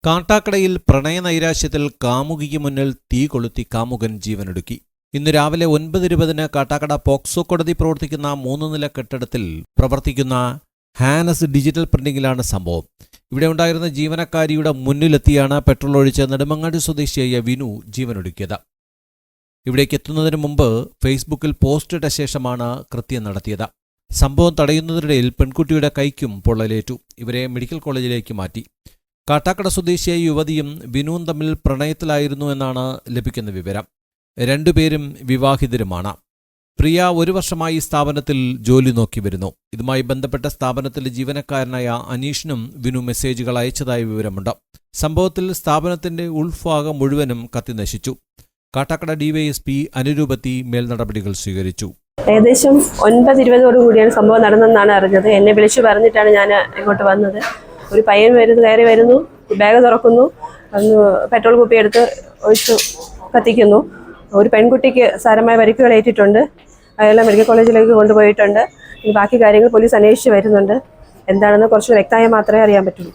കാട്ടാക്കടയിൽ പ്രണയനൈരാശ്യത്തിൽ കാമുകിക്ക് മുന്നിൽ തീ കൊളുത്തി കാമുകൻ ജീവനൊടുക്കി. ഇന്ന് രാവിലെ 9:20 കാട്ടാക്കട പോക്സോ കോടതി പ്രവർത്തിക്കുന്ന 3 നില കെട്ടിടത്തിൽ പ്രവർത്തിക്കുന്ന ഹാനസ് ഡിജിറ്റൽ പ്രിന്റിംഗിലാണ് സംഭവം. ഇവിടെ ഉണ്ടായിരുന്ന ജീവനക്കാരിയുടെ മുന്നിലെത്തിയാണ് പെട്രോൾ ഒഴിച്ച് നെടുമങ്ങാട് സ്വദേശിയായ വിനു ജീവനൊടുക്കിയത്. ഇവിടേക്ക് എത്തുന്നതിന് മുമ്പ് ഫേസ്ബുക്കിൽ പോസ്റ്റ് ഇട്ട ശേഷമാണ് കൃത്യം നടത്തിയത്. സംഭവം തടയുന്നതിനിടയിൽ പെൺകുട്ടിയുടെ കൈക്കും പൊള്ളലേറ്റു. ഇവരെ മെഡിക്കൽ കോളേജിലേക്ക് മാറ്റി. കാട്ടാക്കട സ്വദേശിയായ യുവതിയും വിനുവും തമ്മിൽ പ്രണയത്തിലായിരുന്നു എന്നാണ് ലഭിക്കുന്ന വിവരം. രണ്ടുപേരും വിവാഹിതരുമാണ്. പ്രിയ 1 വർഷമായി സ്ഥാപനത്തിൽ ജോലി നോക്കി വരുന്നു. ഇതുമായി ബന്ധപ്പെട്ട സ്ഥാപനത്തിലെ ജീവനക്കാരനായ അനീഷിനും വിനു മെസ്സേജുകൾ അയച്ചതായി വിവരമുണ്ട്. സംഭവത്തിൽ സ്ഥാപനത്തിന്റെ ഉൾഭാഗം മുഴുവനും കത്തിനശിച്ചു. കാട്ടാക്കട ഡിവൈഎസ്പി അനുരൂപത്തി മേൽനടപടികൾ സ്വീകരിച്ചു. ഏകദേശം 9:20 സംഭവം നടന്നെന്നാണ് അറിഞ്ഞത്. എന്നെ വിളിച്ചു പറഞ്ഞിട്ടാണ് ഞാൻ ഇങ്ങോട്ട് വന്നത്. ഒരു പയ്യൻ കയറി വരുന്നു, ബാഗ് തുറക്കുന്നു, പെട്രോൾ കുപ്പി എടുത്ത് ഒഴിച്ചു കത്തിക്കുന്നു. ഒരു പെൺകുട്ടിക്ക് സാരമായ പരിക്കുകൾ ഏറ്റിട്ടുണ്ട്. അയാളെ മെഡിക്കൽ കോളേജിലേക്ക് കൊണ്ടുപോയിട്ടുണ്ട്. ഇനി ബാക്കി കാര്യങ്ങൾ പോലീസ് അന്വേഷിച്ച് വരുന്നുണ്ട്. എന്താണെന്ന് കുറച്ച് വ്യക്തമായി മാത്രമേ അറിയാൻ പറ്റുള്ളൂ.